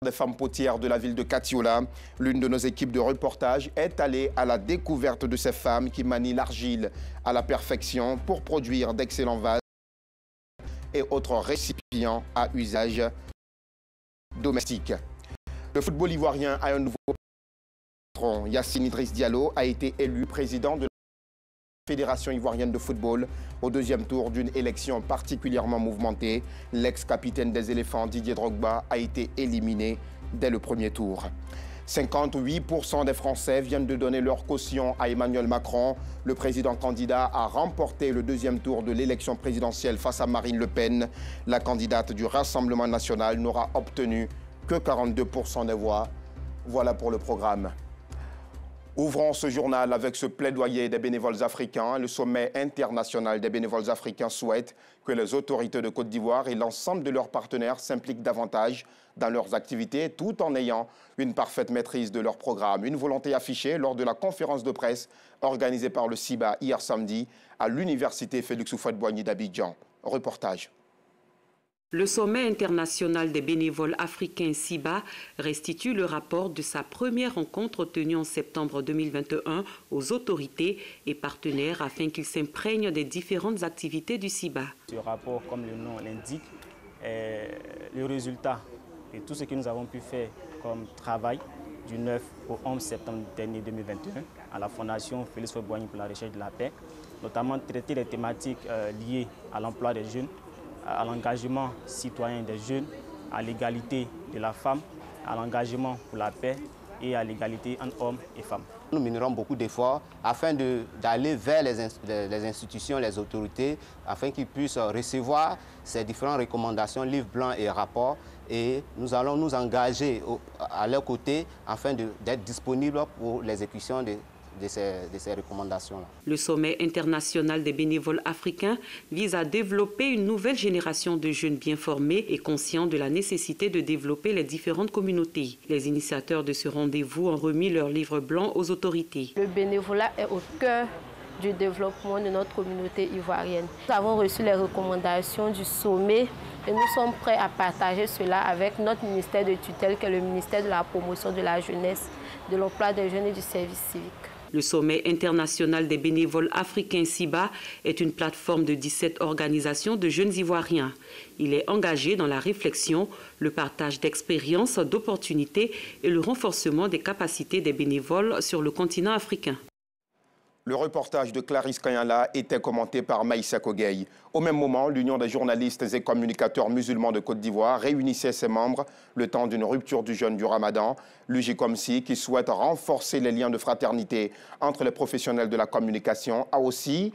Des femmes potières de la ville de Katiola. L'une de nos équipes de reportage est allée à la découverte de ces femmes qui manient l'argile à la perfection pour produire d'excellents vases et autres récipients à usage domestique. Le football ivoirien a un nouveau patron. Yassine Idriss Diallo a été élu président de la Fédération ivoirienne de football au deuxième tour d'une élection particulièrement mouvementée. L'ex-capitaine des éléphants Didier Drogba a été éliminé dès le premier tour. 58% des Français viennent de donner leur caution à Emmanuel Macron. Le président candidat a remporté le deuxième tour de l'élection présidentielle face à Marine Le Pen. La candidate du Rassemblement national n'aura obtenu que 42% des voix. Voilà pour le programme. Ouvrons ce journal avec ce plaidoyer des bénévoles africains. Le sommet international des bénévoles africains souhaite que les autorités de Côte d'Ivoire et l'ensemble de leurs partenaires s'impliquent davantage dans leurs activités tout en ayant une parfaite maîtrise de leur programme. Une volonté affichée lors de la conférence de presse organisée par le CIBA hier samedi à l'université Félix Houphouët-Boigny d'Abidjan. Reportage. Le sommet international des bénévoles africains CIBA restitue le rapport de sa première rencontre tenue en septembre 2021 aux autorités et partenaires afin qu'ils s'imprègnent des différentes activités du CIBA. Ce rapport, comme le nom l'indique, est le résultat de tout ce que nous avons pu faire comme travail du 9 au 11 septembre dernier 2021 à la Fondation Félix Houphouët-Boigny pour la recherche de la paix, notamment traiter les thématiques liées à l'emploi des jeunes, à l'engagement citoyen des jeunes, à l'égalité de la femme, à l'engagement pour la paix et à l'égalité entre hommes et femmes. Nous mènerons beaucoup d'efforts afin d'aller vers les institutions, les autorités, afin qu'ils puissent recevoir ces différentes recommandations, livres blancs et rapports. Et nous allons nous engager à leur côté afin d'être disponibles pour l'exécution de ces recommandations-là. Le sommet international des bénévoles africains vise à développer une nouvelle génération de jeunes bien formés et conscients de la nécessité de développer les différentes communautés. Les initiateurs de ce rendez-vous ont remis leur livre blanc aux autorités. Le bénévolat est au cœur du développement de notre communauté ivoirienne. Nous avons reçu les recommandations du sommet et nous sommes prêts à partager cela avec notre ministère de tutelle, qui est le ministère de la promotion de la jeunesse, de l'emploi des jeunes et du service civique. Le sommet international des bénévoles africains CIBA est une plateforme de 17 organisations de jeunes Ivoiriens. Il est engagé dans la réflexion, le partage d'expériences, d'opportunités et le renforcement des capacités des bénévoles sur le continent africain. Le reportage de Clarisse Kanyala était commenté par Maïssa Kogei. Au même moment, l'Union des journalistes et communicateurs musulmans de Côte d'Ivoire réunissait ses membres le temps d'une rupture du jeûne du Ramadan. L'UJCOMSI, qui souhaite renforcer les liens de fraternité entre les professionnels de la communication, a aussi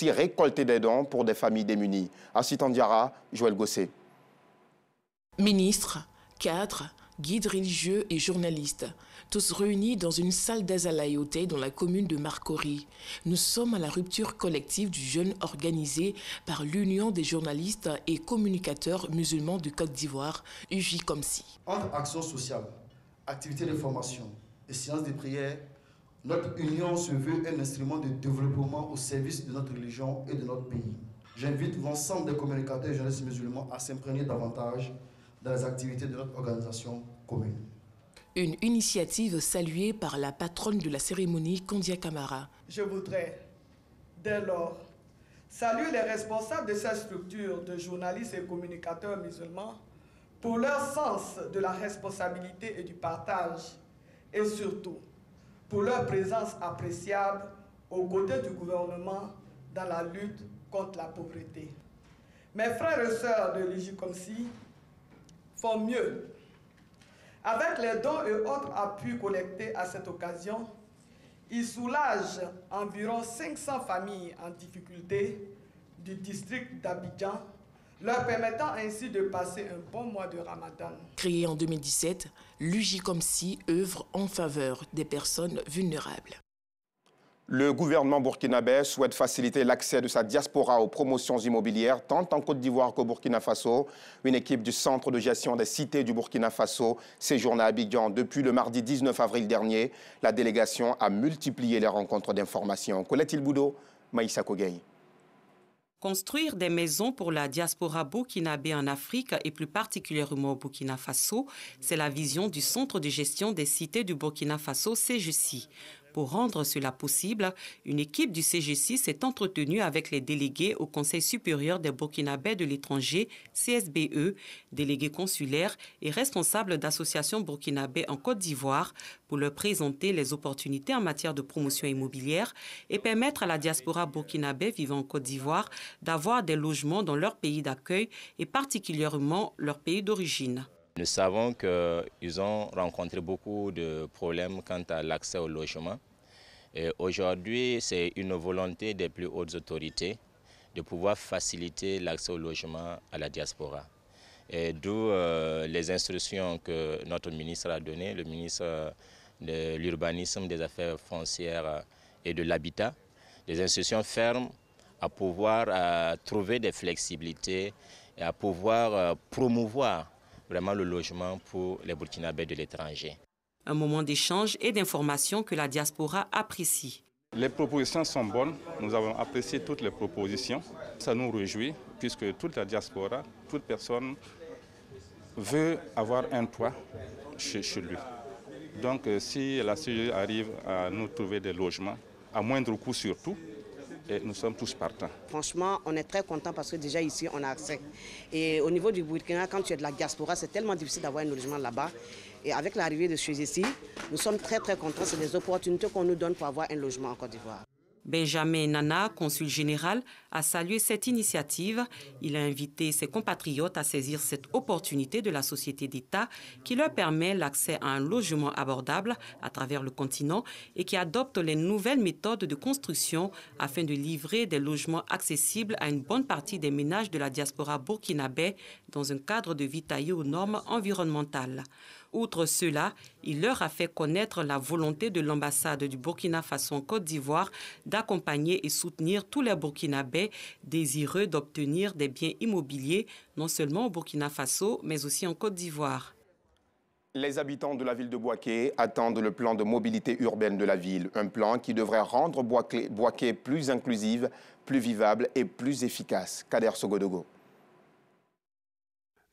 récolté des dons pour des familles démunies. Assistant Diara, Joël Gossé. Ministres, cadres, guides religieux et journalistes, tous réunis dans une salle d'Azalaïoté dans la commune de Marcory. Nous sommes à la rupture collective du jeûne organisé par l'Union des journalistes et communicateurs musulmans de Côte d'Ivoire, UJCOMSI. Entre actions sociales, activités de formation et séances de prière, notre union se veut un instrument de développement au service de notre religion et de notre pays. J'invite l'ensemble des communicateurs et journalistes musulmans à s'imprégner davantage dans les activités de notre organisation commune. Une initiative saluée par la patronne de la cérémonie, Kandia Camara. Je voudrais, dès lors, saluer les responsables de cette structure de journalistes et communicateurs musulmans pour leur sens de la responsabilité et du partage, et surtout pour leur présence appréciable aux côtés du gouvernement dans la lutte contre la pauvreté. Mes frères et sœurs de l'UJCOMSI font mieux. Avec les dons et autres appuis collectés à cette occasion, ils soulagent environ 500 familles en difficulté du district d'Abidjan, leur permettant ainsi de passer un bon mois de Ramadan. Créé en 2017, l'UJCOMSI œuvre en faveur des personnes vulnérables. Le gouvernement burkinabé souhaite faciliter l'accès de sa diaspora aux promotions immobilières, tant en Côte d'Ivoire qu'au Burkina Faso. Une équipe du Centre de gestion des cités du Burkina Faso séjourne à Abidjan depuis le mardi 19 avril dernier. La délégation a multiplié les rencontres d'information. Colette Ilboudo, Maïssa Kogei. Construire des maisons pour la diaspora burkinabé en Afrique et plus particulièrement au Burkina Faso, c'est la vision du Centre de gestion des cités du Burkina Faso, CGCI. Pour rendre cela possible, une équipe du CGCI s'est entretenue avec les délégués au Conseil supérieur des Burkinabés de l'étranger, CSBE, délégués consulaires et responsables d'associations burkinabés en Côte d'Ivoire pour leur présenter les opportunités en matière de promotion immobilière et permettre à la diaspora burkinabé vivant en Côte d'Ivoire d'avoir des logements dans leur pays d'accueil et particulièrement leur pays d'origine. Nous savons qu'ils ont rencontré beaucoup de problèmes quant à l'accès au logement. Aujourd'hui, c'est une volonté des plus hautes autorités de pouvoir faciliter l'accès au logement à la diaspora. D'où les instructions que notre ministre a données, le ministre de l'Urbanisme, des Affaires foncières et de l'Habitat, des instructions fermes à pouvoir trouver des flexibilités et à pouvoir promouvoir vraiment le logement pour les Burkinabés de l'étranger. Un moment d'échange et d'information que la diaspora apprécie. Les propositions sont bonnes, nous avons apprécié toutes les propositions. Ça nous réjouit puisque toute la diaspora, toute personne veut avoir un toit chez lui. Donc si la CGI arrive à nous trouver des logements, à moindre coût surtout, et nous sommes tous partants. Franchement, on est très contents parce que déjà ici, on a accès. Et au niveau du Burkina, quand tu es de la diaspora, c'est tellement difficile d'avoir un logement là-bas. Et avec l'arrivée de CGCI, nous sommes très contents. C'est des opportunités qu'on nous donne pour avoir un logement en Côte d'Ivoire. Benjamin Nana, consul général, a salué cette initiative. Il a invité ses compatriotes à saisir cette opportunité de la société d'État qui leur permet l'accès à un logement abordable à travers le continent et qui adopte les nouvelles méthodes de construction afin de livrer des logements accessibles à une bonne partie des ménages de la diaspora burkinabé dans un cadre de vie taillé aux normes environnementales. Outre cela, il leur a fait connaître la volonté de l'ambassade du Burkina Faso en Côte d'Ivoire d'accompagner et soutenir tous les Burkinabés désireux d'obtenir des biens immobiliers, non seulement au Burkina Faso, mais aussi en Côte d'Ivoire. Les habitants de la ville de Bouaké attendent le plan de mobilité urbaine de la ville, un plan qui devrait rendre Bouaké plus inclusive, plus vivable et plus efficace. Kader Sogodogo.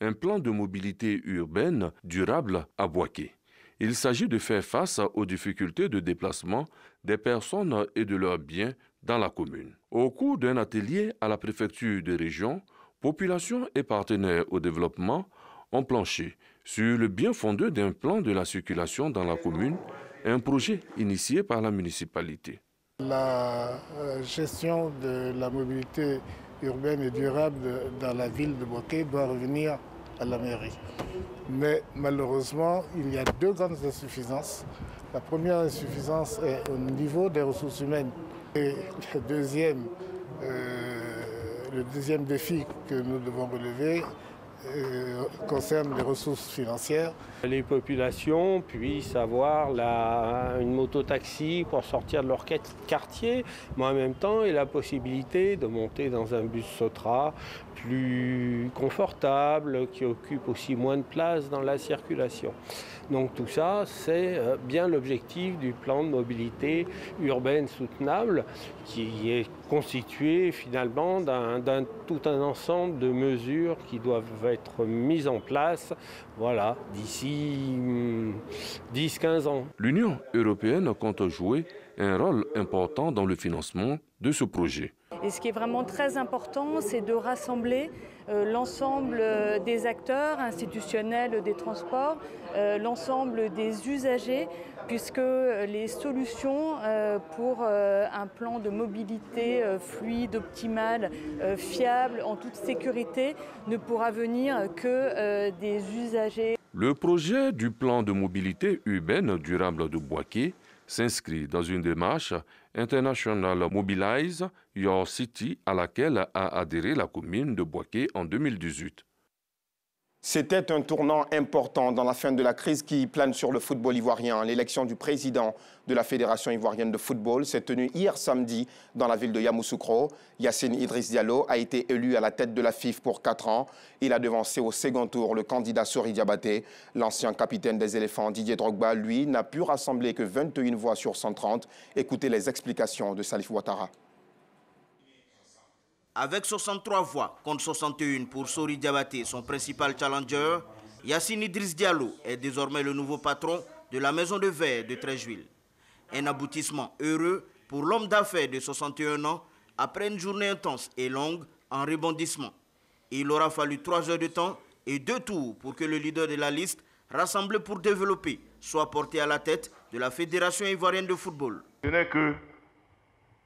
Un plan de mobilité urbaine durable à Bouaké. Il s'agit de faire face aux difficultés de déplacement des personnes et de leurs biens dans la commune. Au cours d'un atelier à la préfecture de région, population et partenaires au développement ont planché sur le bien fondé d'un plan de la circulation dans la commune, un projet initié par la municipalité. La gestion de la mobilité urbaine et durable dans la ville de Bouaké doit revenir à la mairie. Mais malheureusement, il y a deux grandes insuffisances. La première insuffisance est au niveau des ressources humaines. Et le deuxième défi que nous devons relever concerne les ressources financières. Les populations puissent avoir une moto-taxi pour sortir de leur quartier, mais en même temps, et la possibilité de monter dans un bus Sotra plus confortable, qui occupe aussi moins de place dans la circulation. Donc tout ça, c'est bien l'objectif du plan de mobilité urbaine soutenable, qui est constitué finalement d'un tout un ensemble de mesures qui doivent être mises en place, voilà, d'ici 10-15 ans. L'Union européenne compte jouer un rôle important dans le financement de ce projet. Et ce qui est vraiment très important, c'est de rassembler l'ensemble des acteurs institutionnels des transports, l'ensemble des usagers, puisque les solutions pour un plan de mobilité fluide, optimal, fiable, en toute sécurité, ne pourra venir que des usagers. Le projet du plan de mobilité urbaine durable de Bouaké s'inscrit dans une démarche International Mobilize Your City à laquelle a adhéré la commune de Bouaké en 2018. C'était un tournant important dans la fin de la crise qui plane sur le football ivoirien. L'élection du président de la Fédération ivoirienne de football s'est tenue hier samedi dans la ville de Yamoussoukro. Yacine Idriss Diallo a été élu à la tête de la FIF pour 4 ans. Il a devancé au second tour le candidat Sori Diabaté. L'ancien capitaine des éléphants Didier Drogba, lui, n'a pu rassembler que 21 voix sur 130. Écoutez les explications de Salif Ouattara. Avec 63 voix contre 61 pour Sori Diabaté, son principal challenger, Yassine Idriss Diallo est désormais le nouveau patron de la maison de verre de Treichville. Un aboutissement heureux pour l'homme d'affaires de 61 ans après une journée intense et longue en rebondissement. Il aura fallu 3 heures de temps et 2 tours pour que le leader de la liste, rassemblé pour développer, soit porté à la tête de la Fédération ivoirienne de football. Ce n'est que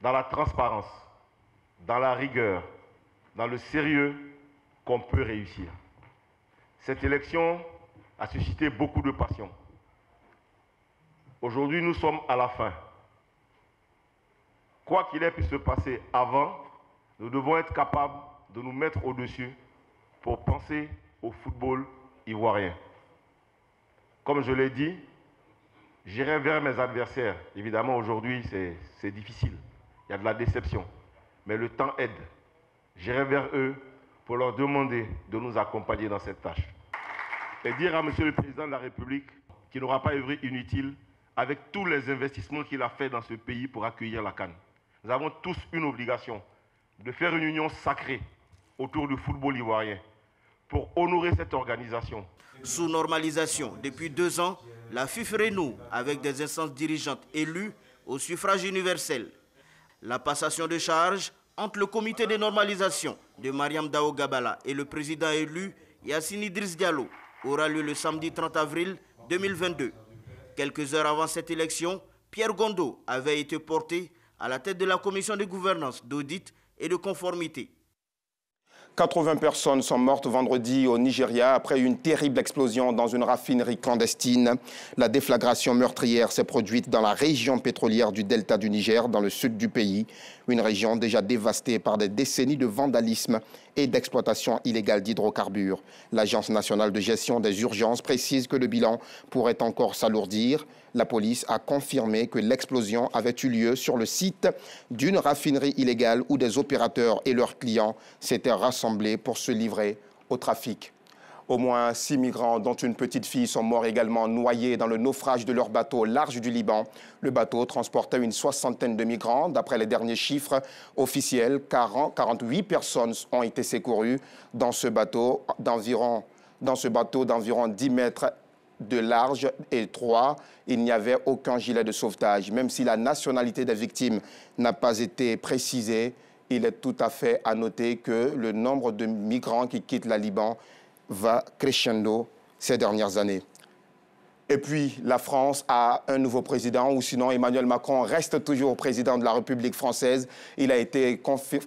dans la transparence, dans la rigueur, dans le sérieux qu'on peut réussir. Cette élection a suscité beaucoup de passion. Aujourd'hui, nous sommes à la fin. Quoi qu'il ait pu se passer avant, nous devons être capables de nous mettre au-dessus pour penser au football ivoirien. Comme je l'ai dit, j'irai vers mes adversaires. Évidemment, aujourd'hui, c'est difficile. Il y a de la déception. Mais le temps aide. J'irai vers eux pour leur demander de nous accompagner dans cette tâche. Et dire à Monsieur le Président de la République qu'il n'aura pas œuvré inutile avec tous les investissements qu'il a fait dans ce pays pour accueillir la CAN. Nous avons tous une obligation de faire une union sacrée autour du football ivoirien pour honorer cette organisation. Sous normalisation, depuis 2 ans, la FIF renoue avec des instances dirigeantes élues au suffrage universel. La passation de charge entre le comité de normalisation de Mariam Dao Gabala et le président élu Yassine Idriss Diallo aura lieu le samedi 30 avril 2022. Quelques heures avant cette élection, Pierre Gondo avait été porté à la tête de la commission de gouvernance, d'audit et de conformité. 80 personnes sont mortes vendredi au Nigeria après une terrible explosion dans une raffinerie clandestine. La déflagration meurtrière s'est produite dans la région pétrolière du delta du Niger, dans le sud du pays. Une région déjà dévastée par des décennies de vandalisme et d'exploitation illégale d'hydrocarbures. L'Agence nationale de gestion des urgences précise que le bilan pourrait encore s'alourdir. La police a confirmé que l'explosion avait eu lieu sur le site d'une raffinerie illégale où des opérateurs et leurs clients s'étaient rassemblés pour se livrer au trafic. Au moins 6 migrants, dont une petite fille, sont morts également noyés dans le naufrage de leur bateau au large du Liban. Le bateau transportait une 60aine de migrants. D'après les derniers chiffres officiels, 48 personnes ont été secourues dans ce bateau d'environ 10 mètres de large et 3. Il n'y avait aucun gilet de sauvetage. Même si la nationalité des victimes n'a pas été précisée, il est tout à fait à noter que le nombre de migrants qui quittent le Liban va crescendo ces dernières années. Et puis, la France a un nouveau président, ou sinon Emmanuel Macron reste toujours président de la République française. Il a été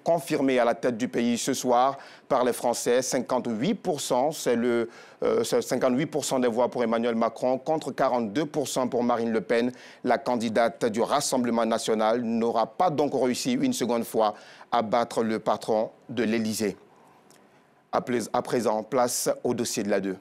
confirmé à la tête du pays ce soir par les Français. 58%, c'est 58% des voix pour Emmanuel Macron, contre 42% pour Marine Le Pen. La candidate du Rassemblement national n'aura pas donc réussi une seconde fois à battre le patron de l'Élysée. À présent, place au dossier de la 2.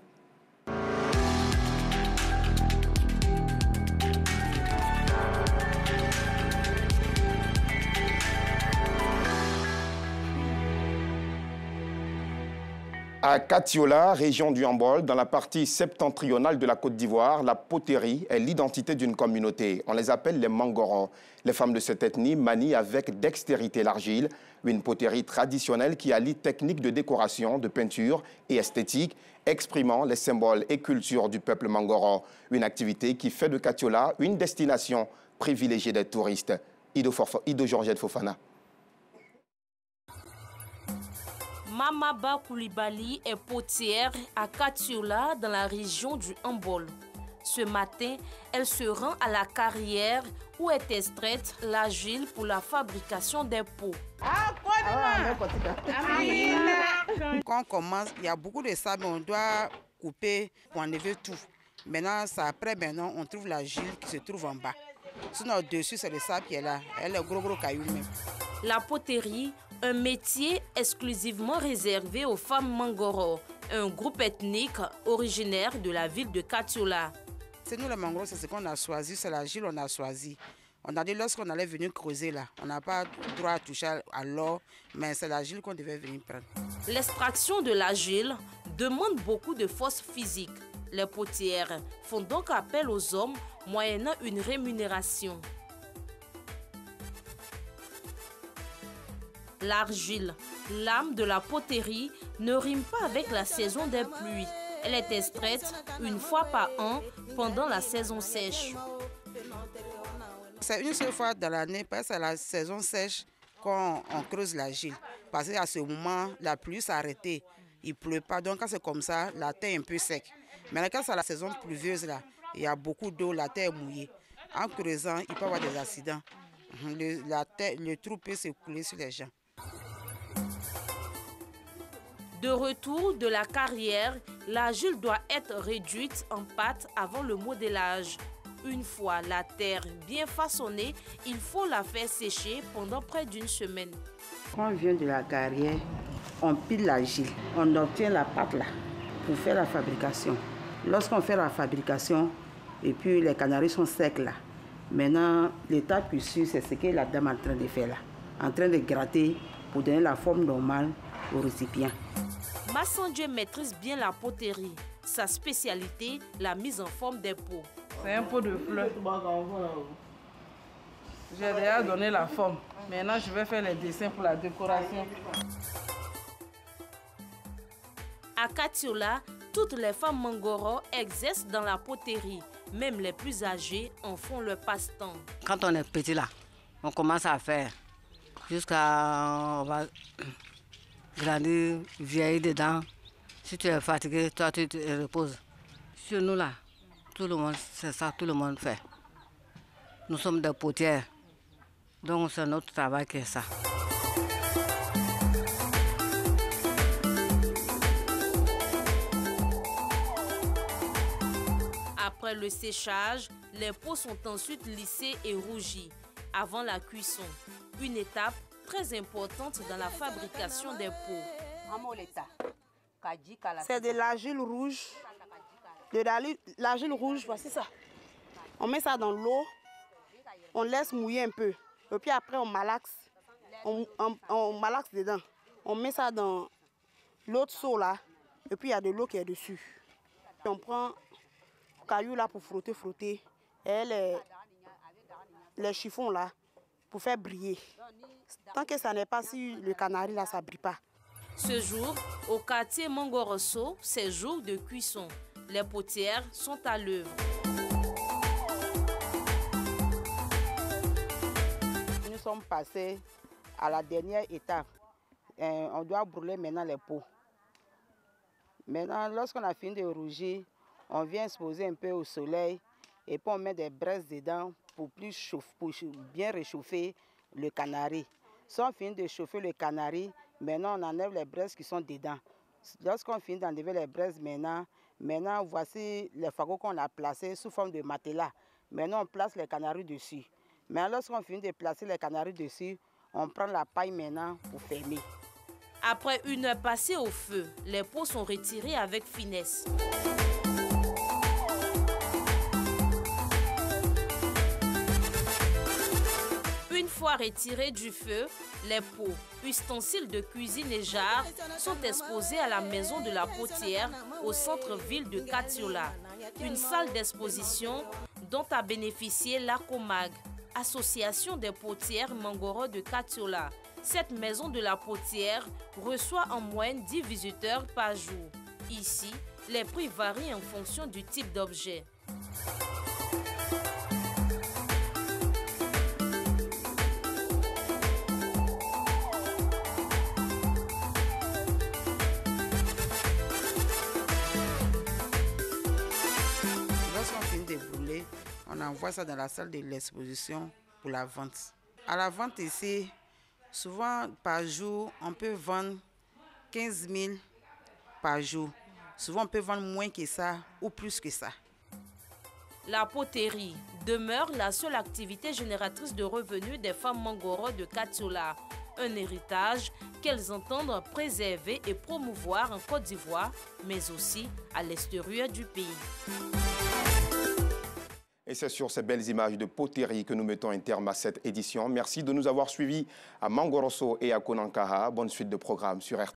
À Katiola, région du Hambol, dans la partie septentrionale de la Côte d'Ivoire, la poterie est l'identité d'une communauté. On les appelle les Mangorans. Les femmes de cette ethnie manient avec dextérité l'argile, une poterie traditionnelle qui allie techniques de décoration, de peinture et esthétique, exprimant les symboles et cultures du peuple Mangoran. Une activité qui fait de Katiola une destination privilégiée des touristes. Ido Georgette Fofana. Mamaba Koulibaly est potière à Katiola dans la région du Hambol. Ce matin, elle se rend à la carrière où est extraite l'argile pour la fabrication des pots. Quand on commence, il y a beaucoup de sable, on doit couper pour enlever tout. Maintenant, maintenant, on trouve l'argile qui se trouve en bas. Sinon, au-dessus, c'est le sable qui est là. Elle est gros cailloux même. La poterie, un métier exclusivement réservé aux femmes Mangoro, un groupe ethnique originaire de la ville de Katiola. C'est nous les Mangoro, c'est ce qu'on a choisi, c'est l'argile qu'on a choisi. On a dit lorsqu'on allait venir creuser là, on n'a pas droit à toucher à l'or, mais c'est l'argile qu'on devait venir prendre. L'extraction de l'argile demande beaucoup de force physique. Les potières font donc appel aux hommes moyennant une rémunération. L'argile L'âme de la poterie ne rime pas avec la saison des pluies. Elle est extraite une fois par an pendant la saison sèche. C'est une seule fois dans l'année, parce que c'est la saison sèche qu'on creuse l'argile. Parce qu'à ce moment, la pluie s'est arrêtée. Il ne pleut pas, donc quand c'est comme ça, la terre est un peu sec. Mais quand c'est la saison pluvieuse, là, il y a beaucoup d'eau, la terre est mouillée. En creusant, il peut y avoir des accidents. Le trou peut s'écouler sur les gens. De retour de la carrière, l'argile doit être réduite en pâte avant le modelage. Une fois la terre bien façonnée, il faut la faire sécher pendant près d'une semaine. Quand on vient de la carrière, on pile l'argile. On obtient la pâte là pour faire la fabrication. Lorsqu'on fait la fabrication, et puis les canaris sont secs là, maintenant l'étape issue, c'est ce que la dame est en train de faire là. En train de gratter pour donner la forme normale au récipient. Massandje maîtrise bien la poterie. Sa spécialité, la mise en forme des pots. C'est un pot de fleurs. J'ai déjà donné la forme. Maintenant, je vais faire les dessins pour la décoration. À Katiola, toutes les femmes Mangoro exercent dans la poterie. Même les plus âgées en font leur passe-temps. Quand on est petit là, on commence à faire. Jusqu'à on va grandir, vieillir dedans. Si tu es fatigué, toi tu te reposes. Chez nous là, tout le monde, c'est ça, tout le monde fait. Nous sommes des potières. Donc c'est notre travail qui est ça. Après le séchage, les pots sont ensuite lissés et rougis avant la cuisson. Une étape très importante dans la fabrication des pots. C'est de l'argile rouge. De l'argile rouge, voici ça. On met ça dans l'eau, on laisse mouiller un peu. Et puis après, on malaxe. On malaxe dedans. On met ça dans l'autre seau là. Et puis il y a de l'eau qui est dessus. Et on prend le caillou là pour frotter. Et les chiffons là pour faire briller. Tant que ça n'est pas sur le canari là, ça ne brille pas. Ce jour, au quartier Mangoroso, c'est jour de cuisson. Les potières sont à l'œuvre. Nous sommes passés à la dernière étape. On doit brûler maintenant les pots. Maintenant, lorsqu'on a fini de rougir, on vient exposer un peu au soleil et puis on met des braises dedans pour bien réchauffer le canari. Si on finit de chauffer le canari, maintenant on enlève les braises qui sont dedans. Lorsqu'on finit d'enlever les braises maintenant voici les fagots qu'on a placés sous forme de matelas. Maintenant on place les canaris dessus. Maintenant lorsqu'on finit de placer les canaris dessus, on prend la paille maintenant pour fermer. Après une heure passée au feu, les pots sont retirés avec finesse. Une fois retirés du feu, les pots, ustensiles de cuisine et jarres sont exposés à la maison de la potière au centre-ville de Katiola. Une salle d'exposition dont a bénéficié l'ACOMAG, Association des potières Mangoro de Katiola. Cette maison de la potière reçoit en moyenne 10 visiteurs par jour. Ici, les prix varient en fonction du type d'objet. On envoie ça dans la salle de l'exposition pour la vente. À la vente ici, souvent par jour, on peut vendre 15 000 par jour. Souvent, on peut vendre moins que ça ou plus que ça. La poterie demeure la seule activité génératrice de revenus des femmes Mangoro de Katiola. Un héritage qu'elles entendent préserver et promouvoir en Côte d'Ivoire, mais aussi à l'extérieur du pays. Et c'est sur ces belles images de poterie que nous mettons un terme à cette édition. Merci de nous avoir suivis à Mangoroso et à Konankaha. Bonne suite de programme sur RT.